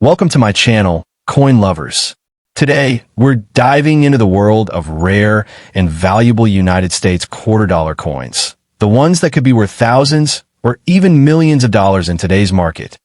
Welcome to my channel, Coin Lovers. Today, we're diving into the world of rare and valuable United States quarter-dollar coins, the ones that could be worth thousands or even millions of dollars in today's market.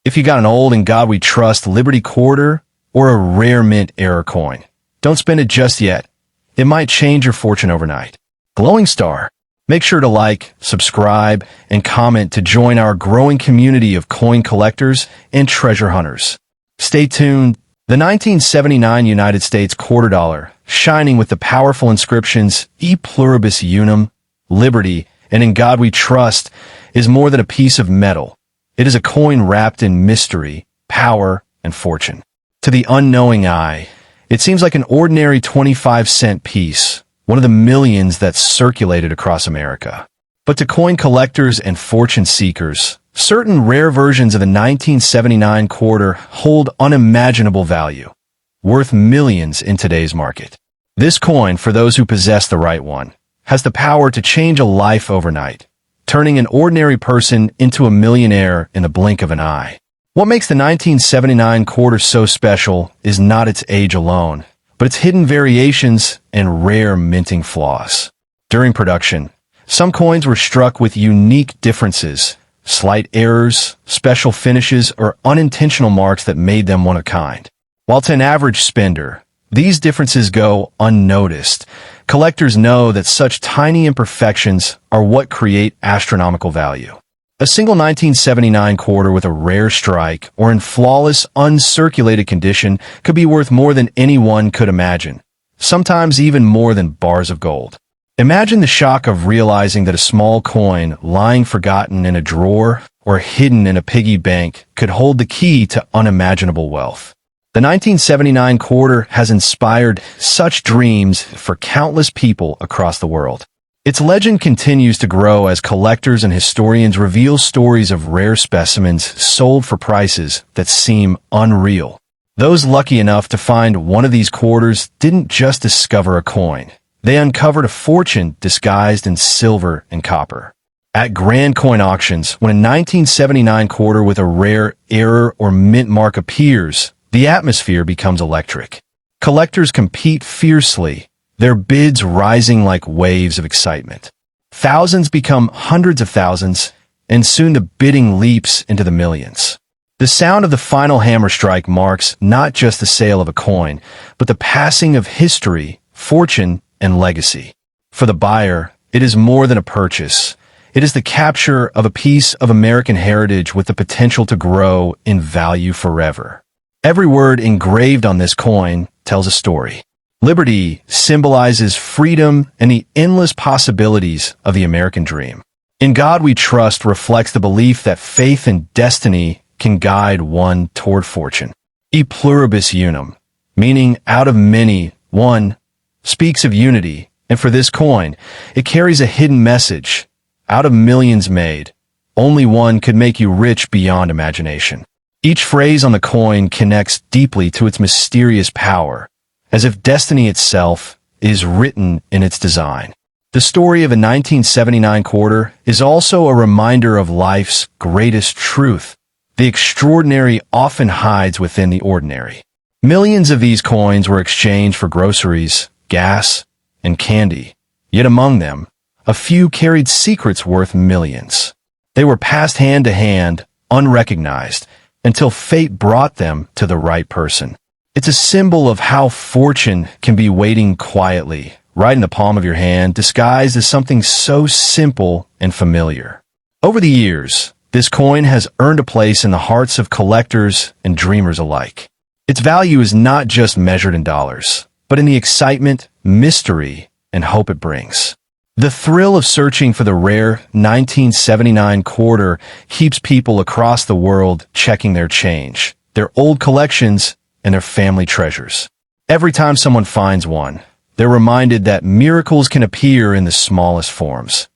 If you got an old and God we trust Liberty quarter or a rare mint error coin, don't spend it just yet. It might change your fortune overnight. Glowing Star. Make sure to like, subscribe, and comment to join our growing community of coin collectors and treasure hunters. Stay tuned. The 1979 United States quarter dollar, shining with the powerful inscriptions E Pluribus Unum, Liberty, and In God We Trust, is more than a piece of metal. It is a coin wrapped in mystery, power, and fortune. To the unknowing eye, it seems like an ordinary 25-cent piece, one of the millions that's circulated across America. But to coin collectors and fortune seekers, certain rare versions of the 1979 quarter hold unimaginable value, worth millions in today's market. This coin, for those who possess the right one, has the power to change a life overnight, turning an ordinary person into a millionaire in the blink of an eye. What makes the 1979 quarter so special is not its age alone, but its hidden variations and rare minting flaws. During production, some coins were struck with unique differences, slight errors, special finishes, or unintentional marks that made them one of a kind. While to an average spender, these differences go unnoticed, collectors know that such tiny imperfections are what create astronomical value. A single 1979 quarter with a rare strike or in flawless, uncirculated condition could be worth more than anyone could imagine, sometimes even more than bars of gold. Imagine the shock of realizing that a small coin lying forgotten in a drawer or hidden in a piggy bank could hold the key to unimaginable wealth. The 1979 quarter has inspired such dreams for countless people across the world. Its legend continues to grow as collectors and historians reveal stories of rare specimens sold for prices that seem unreal. Those lucky enough to find one of these quarters didn't just discover a coin. They uncovered a fortune disguised in silver and copper. At grand coin auctions, when a 1979 quarter with a rare error or mint mark appears, the atmosphere becomes electric. Collectors compete fiercely, their bids rising like waves of excitement. Thousands become hundreds of thousands, and soon the bidding leaps into the millions. The sound of the final hammer strike marks not just the sale of a coin, but the passing of history, fortune, and legacy. For the buyer, it is more than a purchase. It is the capture of a piece of American heritage with the potential to grow in value forever. Every word engraved on this coin tells a story. Liberty symbolizes freedom and the endless possibilities of the American dream. In God We Trust reflects the belief that faith and destiny can guide one toward fortune. E Pluribus Unum, meaning out of many, one, speaks of unity, and for this coin, it carries a hidden message. Out of millions made, only one could make you rich beyond imagination. Each phrase on the coin connects deeply to its mysterious power, as if destiny itself is written in its design. The story of a 1979 quarter is also a reminder of life's greatest truth. The extraordinary often hides within the ordinary. Millions of these coins were exchanged for groceries, gas, and candy. Yet among them, a few carried secrets worth millions. They were passed hand to hand, unrecognized, until fate brought them to the right person. It's a symbol of how fortune can be waiting quietly, right in the palm of your hand, disguised as something so simple and familiar. Over the years, this coin has earned a place in the hearts of collectors and dreamers alike. Its value is not just measured in dollars, but in the excitement, mystery, and hope it brings. The thrill of searching for the rare 1979 quarter keeps people across the world checking their change, their old collections, and their family treasures. Every time someone finds one, they're reminded that miracles can appear in the smallest forms.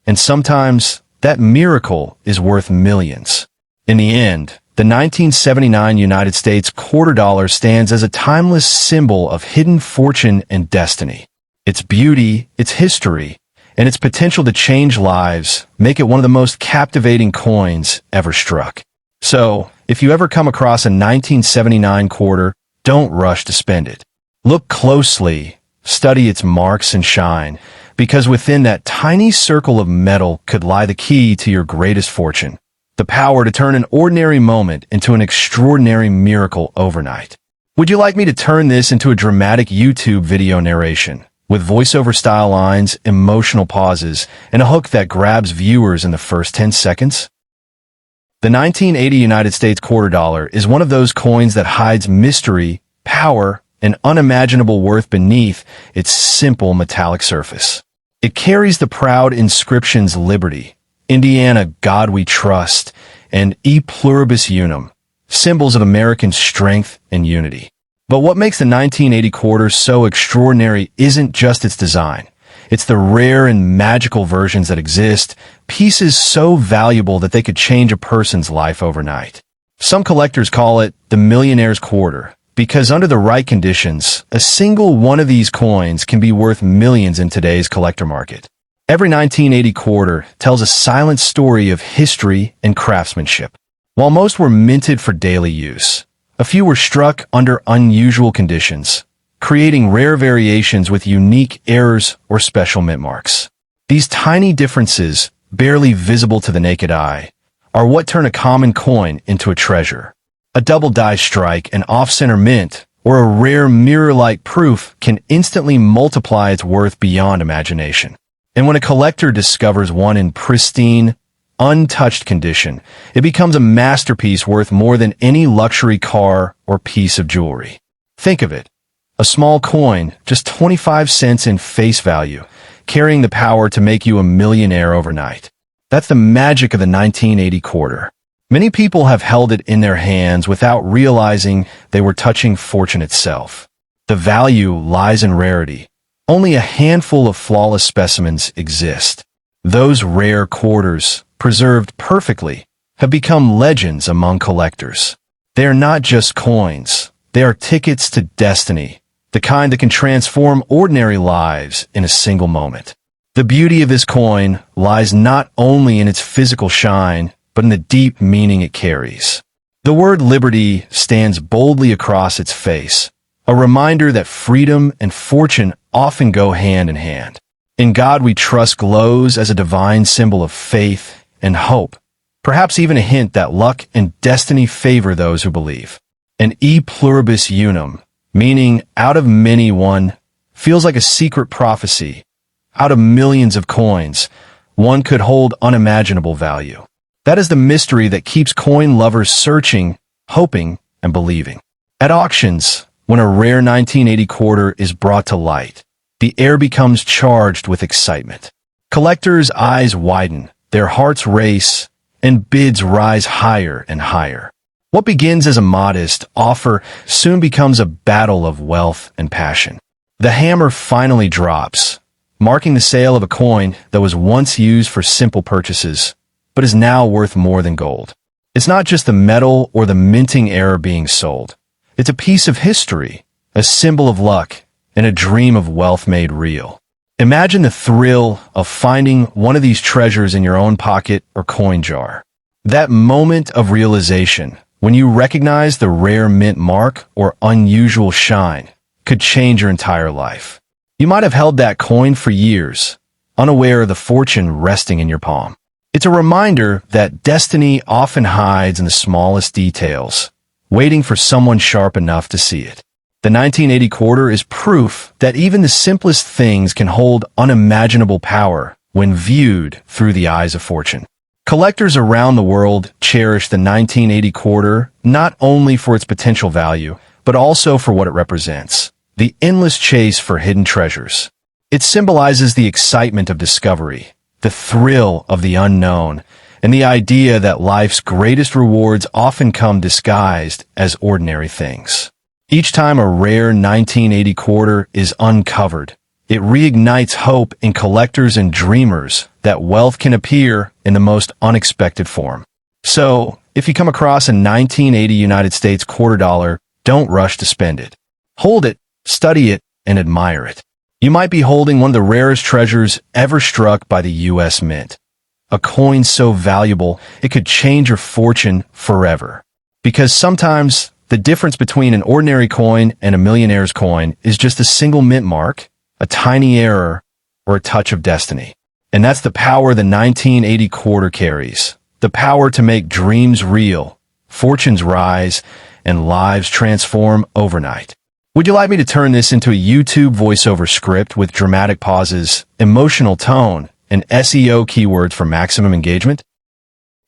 And sometimes, that miracle is worth millions. In the end, the 1979 United States quarter dollar stands as a timeless symbol of hidden fortune and destiny. Its beauty, its history, and its potential to change lives make it one of the most captivating coins ever struck. So, if you ever come across a 1979 quarter, don't rush to spend it. Look closely, study its marks and shine, because within that tiny circle of metal could lie the key to your greatest fortune, the power to turn an ordinary moment into an extraordinary miracle overnight. Would you like me to turn this into a dramatic YouTube video narration, with voiceover style lines, emotional pauses, and a hook that grabs viewers in the first 10 seconds? The 1980 United States quarter dollar is one of those coins that hides mystery, power, and unimaginable worth beneath its simple metallic surface. It carries the proud inscriptions Liberty, Indiana, God We Trust, and E Pluribus Unum, symbols of American strength and unity. But what makes the 1980 quarter so extraordinary isn't just its design. It's the rare and magical versions that exist, pieces so valuable that they could change a person's life overnight. Some collectors call it the millionaire's quarter, because under the right conditions, a single one of these coins can be worth millions in today's collector market. Every 1980 quarter tells a silent story of history and craftsmanship. While most were minted for daily use, a few were struck under unusual conditions, creating rare variations with unique errors or special mint marks. These tiny differences, barely visible to the naked eye, are what turn a common coin into a treasure. A double die strike, an off-center mint, or a rare mirror-like proof can instantly multiply its worth beyond imagination. And when a collector discovers one in pristine, untouched condition, it becomes a masterpiece worth more than any luxury car or piece of jewelry. Think of it. A small coin, just 25 cents in face value, carrying the power to make you a millionaire overnight. That's the magic of the 1980 quarter. Many people have held it in their hands without realizing they were touching fortune itself. The value lies in rarity. Only a handful of flawless specimens exist. Those rare quarters, preserved perfectly, have become legends among collectors. They are not just coins. They are tickets to destiny, the kind that can transform ordinary lives in a single moment. The beauty of this coin lies not only in its physical shine, but in the deep meaning it carries. The word liberty stands boldly across its face, a reminder that freedom and fortune often go hand in hand. In God We Trust glows as a divine symbol of faith and hope, perhaps even a hint that luck and destiny favor those who believe. And E Pluribus Unum, meaning out of many one, feels like a secret prophecy. Out of millions of coins, one could hold unimaginable value. That is the mystery that keeps coin lovers searching, hoping, and believing. At auctions, when a rare 1980 quarter is brought to light, the air becomes charged with excitement. Collectors' eyes widen, their hearts race, and bids rise higher and higher. What begins as a modest offer soon becomes a battle of wealth and passion. The hammer finally drops, marking the sale of a coin that was once used for simple purchases, but is now worth more than gold. It's not just the metal or the minting error being sold. It's a piece of history, a symbol of luck, and a dream of wealth made real. Imagine the thrill of finding one of these treasures in your own pocket or coin jar. That moment of realization, when you recognize the rare mint mark or unusual shine, could change your entire life. You might have held that coin for years, unaware of the fortune resting in your palm. It's a reminder that destiny often hides in the smallest details, waiting for someone sharp enough to see it. The 1980 quarter is proof that even the simplest things can hold unimaginable power when viewed through the eyes of fortune. Collectors around the world cherish the 1980 quarter not only for its potential value, but also for what it represents: the endless chase for hidden treasures. It symbolizes the excitement of discovery, the thrill of the unknown, and the idea that life's greatest rewards often come disguised as ordinary things. Each time a rare 1980 quarter is uncovered, it reignites hope in collectors and dreamers that wealth can appear in the most unexpected form. So, if you come across a 1980 United States quarter dollar, don't rush to spend it. Hold it, study it, and admire it. You might be holding one of the rarest treasures ever struck by the U.S. Mint. A coin so valuable, it could change your fortune forever. Because sometimes the difference between an ordinary coin and a millionaire's coin is just a single mint mark, a tiny error, or a touch of destiny. And that's the power the 1980 quarter carries. The power to make dreams real, fortunes rise, and lives transform overnight. Would you like me to turn this into a YouTube voiceover script with dramatic pauses, emotional tone, and SEO keywords for maximum engagement?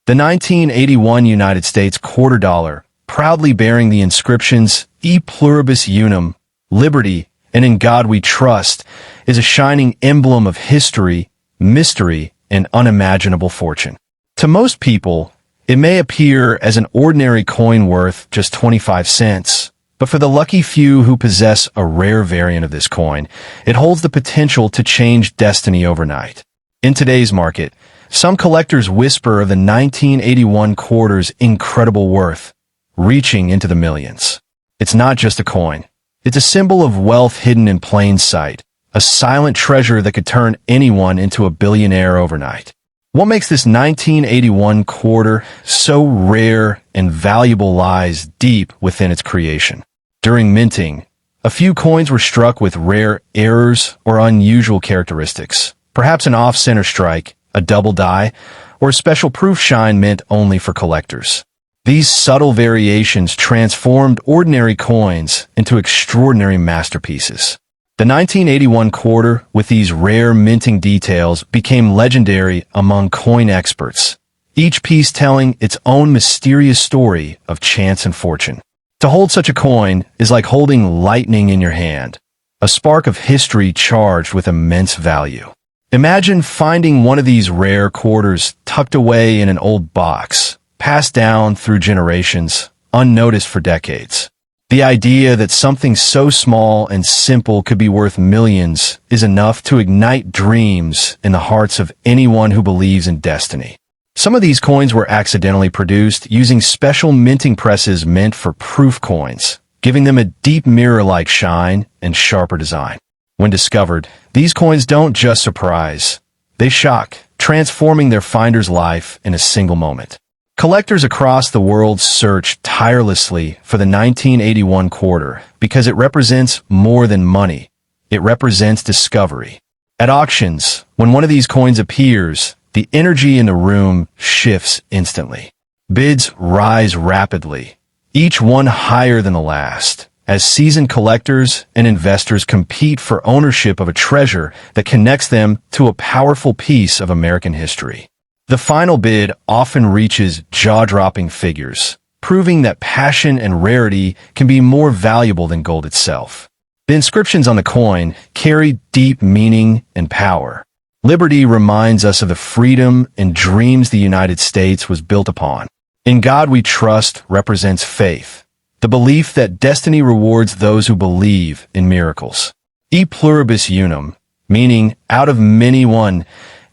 The 1981 United States quarter dollar, proudly bearing the inscriptions E pluribus unum, liberty, and in God we trust, is a shining emblem of history, mystery, and unimaginable fortune. To most people, it may appear as an ordinary coin worth just 25 cents, but for the lucky few who possess a rare variant of this coin, it holds the potential to change destiny overnight. In today's market, some collectors whisper of the 1981 quarter's incredible worth, reaching into the millions. It's not just a coin. It's a symbol of wealth hidden in plain sight, a silent treasure that could turn anyone into a billionaire overnight. What makes this 1981 quarter so rare and valuable lies deep within its creation. During minting, a few coins were struck with rare errors or unusual characteristics, perhaps an off-center strike, a double die, or a special proof shine meant only for collectors. These subtle variations transformed ordinary coins into extraordinary masterpieces. The 1981 quarter, with these rare minting details, became legendary among coin experts, each piece telling its own mysterious story of chance and fortune. To hold such a coin is like holding lightning in your hand, a spark of history charged with immense value. Imagine finding one of these rare quarters tucked away in an old box, passed down through generations, unnoticed for decades. The idea that something so small and simple could be worth millions is enough to ignite dreams in the hearts of anyone who believes in destiny. Some of these coins were accidentally produced using special minting presses meant for proof coins, giving them a deep mirror-like shine and sharper design. When discovered, these coins don't just surprise, they shock, transforming their finder's life in a single moment. Collectors across the world search tirelessly for the 1981 quarter because it represents more than money. It represents discovery. At auctions, when one of these coins appears, the energy in the room shifts instantly. Bids rise rapidly, each one higher than the last, as seasoned collectors and investors compete for ownership of a treasure that connects them to a powerful piece of American history. The final bid often reaches jaw-dropping figures, proving that passion and rarity can be more valuable than gold itself. The inscriptions on the coin carry deep meaning and power. Liberty reminds us of the freedom and dreams the United States was built upon. In God we trust represents faith, the belief that destiny rewards those who believe in miracles. E pluribus unum, meaning out of many one,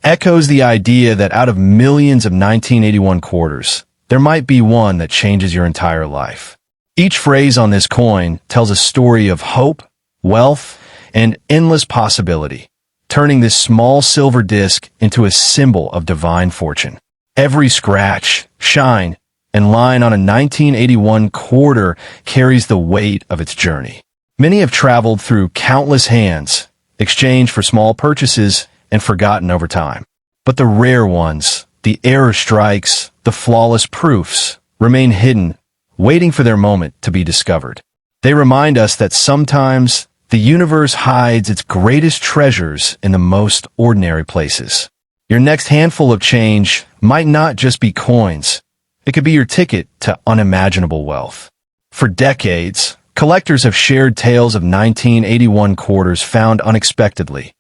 echoes the idea that out of millions of 1981 quarters, there might be one that changes your entire life. Each phrase on this coin tells a story of hope, wealth, and endless possibility, turning this small silver disc into a symbol of divine fortune. Every scratch, shine, and line on a 1981 quarter carries the weight of its journey. Many have traveled through countless hands, exchanged for small purchases, and forgotten over time. But the rare ones, the error strikes, the flawless proofs, remain hidden, waiting for their moment to be discovered. They remind us that sometimes the universe hides its greatest treasures in the most ordinary places. Your next handful of change might not just be coins. It could be your ticket to unimaginable wealth. For decades, collectors have shared tales of 1981 quarters found unexpectedly,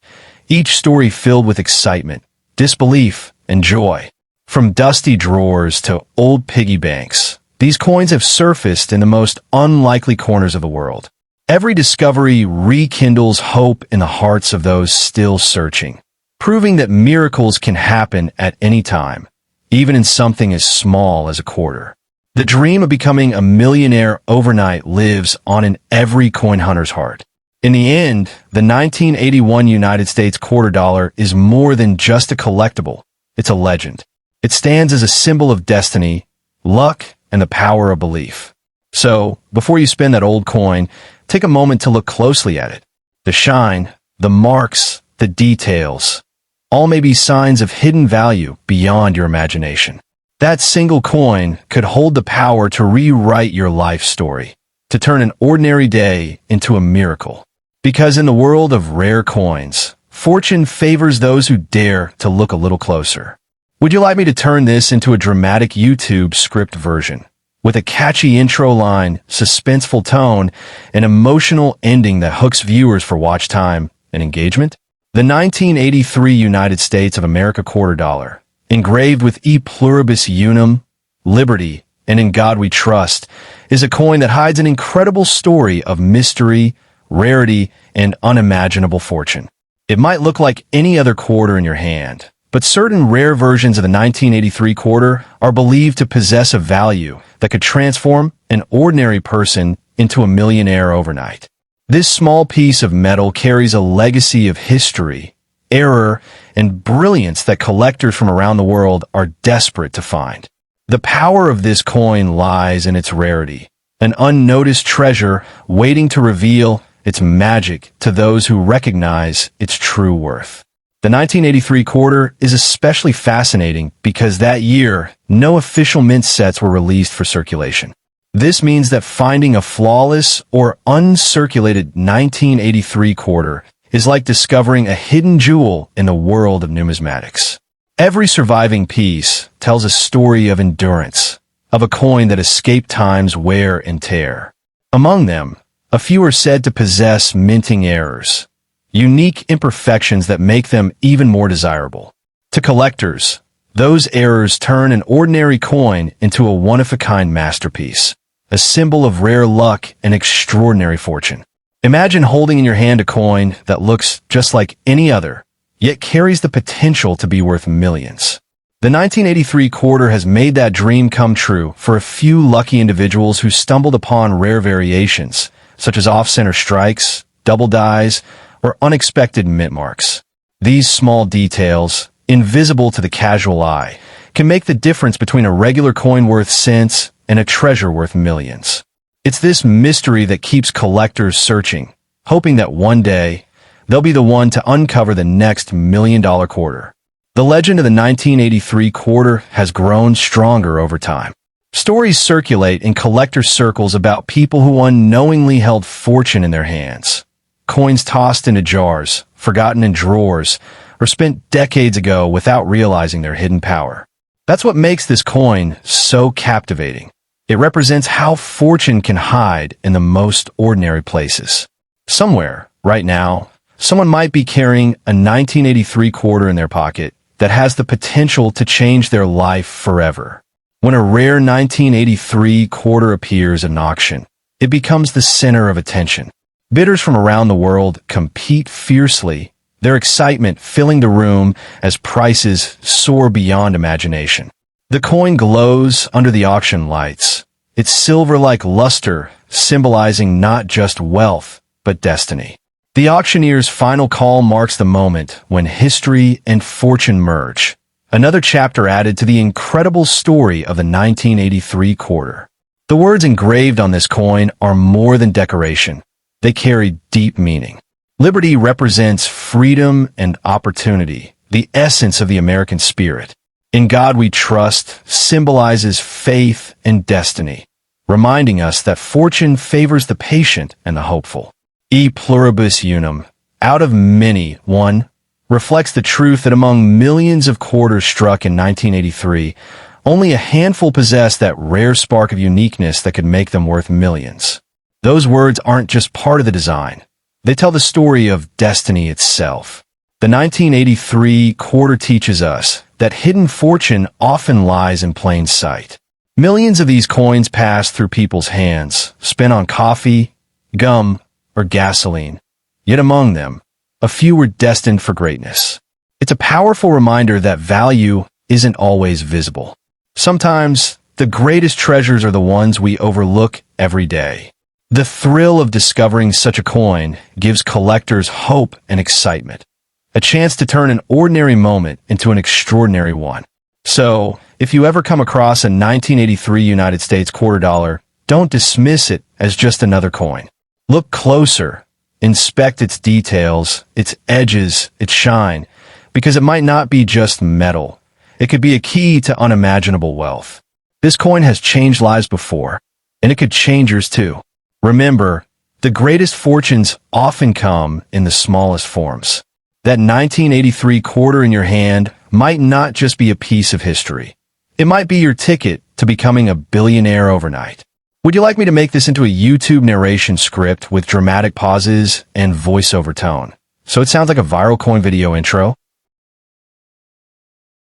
each story filled with excitement, disbelief, and joy. From dusty drawers to old piggy banks, these coins have surfaced in the most unlikely corners of the world. Every discovery rekindles hope in the hearts of those still searching, proving that miracles can happen at any time, even in something as small as a quarter. The dream of becoming a millionaire overnight lives on in every coin hunter's heart. In the end, the 1981 United States quarter dollar is more than just a collectible. It's a legend. It stands as a symbol of destiny, luck, and the power of belief. So, before you spend that old coin, take a moment to look closely at it. The shine, the marks, the details, all may be signs of hidden value beyond your imagination. That single coin could hold the power to rewrite your life story, to turn an ordinary day into a miracle. Because in the world of rare coins, fortune favors those who dare to look a little closer. Would you like me to turn this into a dramatic YouTube script version, with a catchy intro line, suspenseful tone, an emotional ending that hooks viewers for watch time and engagement? The 1983 United States of America $quarter, engraved with E pluribus unum, liberty, and in God we trust, is a coin that hides an incredible story of mystery, rarity, and unimaginable fortune. It might look like any other quarter in your hand, but certain rare versions of the 1983 quarter are believed to possess a value that could transform an ordinary person into a millionaire overnight. This small piece of metal carries a legacy of history, error, and brilliance that collectors from around the world are desperate to find. The power of this coin lies in its rarity, an unnoticed treasure waiting to reveal its magic to those who recognize its true worth. The 1983 quarter is especially fascinating because that year, no official mint sets were released for circulation. This means that finding a flawless or uncirculated 1983 quarter is like discovering a hidden jewel in the world of numismatics. Every surviving piece tells a story of endurance, of a coin that escaped time's wear and tear. Among them, a few are said to possess minting errors, unique imperfections that make them even more desirable. To collectors, those errors turn an ordinary coin into a one-of-a-kind masterpiece, a symbol of rare luck and extraordinary fortune. Imagine holding in your hand a coin that looks just like any other, yet carries the potential to be worth millions. The 1983 quarter has made that dream come true for a few lucky individuals who stumbled upon rare variations, such as off-center strikes, double dies, or unexpected mint marks. These small details, invisible to the casual eye, can make the difference between a regular coin worth cents and a treasure worth millions. It's this mystery that keeps collectors searching, hoping that one day they'll be the one to uncover the next million-dollar quarter. The legend of the 1983 quarter has grown stronger over time. Stories circulate in collector circles about people who unknowingly held fortune in their hands. Coins tossed into jars, forgotten in drawers, or spent decades ago without realizing their hidden power. That's what makes this coin so captivating. It represents how fortune can hide in the most ordinary places. Somewhere, right now, someone might be carrying a 1983 quarter in their pocket that has the potential to change their life forever. When a rare 1983 quarter appears at an auction, it becomes the center of attention. Bidders from around the world compete fiercely, their excitement filling the room as prices soar beyond imagination. The coin glows under the auction lights, its silver-like luster symbolizing not just wealth, but destiny. The auctioneer's final call marks the moment when history and fortune merge, another chapter added to the incredible story of the 1983 quarter. The words engraved on this coin are more than decoration. They carry deep meaning. Liberty represents freedom and opportunity, the essence of the American spirit. In God we trust symbolizes faith and destiny, reminding us that fortune favors the patient and the hopeful. E pluribus unum, out of many, one, reflects the truth that among millions of quarters struck in 1983, only a handful possess that rare spark of uniqueness that could make them worth millions. Those words aren't just part of the design. They tell the story of destiny itself. The 1983 quarter teaches us that hidden fortune often lies in plain sight. Millions of these coins pass through people's hands, spent on coffee, gum, or gasoline. Yet among them, a few were destined for greatness. It's a powerful reminder that value isn't always visible. Sometimes, the greatest treasures are the ones we overlook every day. The thrill of discovering such a coin gives collectors hope and excitement, a chance to turn an ordinary moment into an extraordinary one. So, If you ever come across a 1983 United States quarter dollar, don't dismiss it as just another coin. Look closer, inspect its details, its edges, its shine, because it might not be just metal. It could be a key to unimaginable wealth. This coin has changed lives before, and it could change yours too. Remember, the greatest fortunes often come in the smallest forms. That 1983 quarter in your hand might not just be a piece of history. It might be your ticket to becoming a billionaire overnight. Would you like me to make this into a YouTube narration script with dramatic pauses and voiceover tone, so it sounds like a viral coin video intro?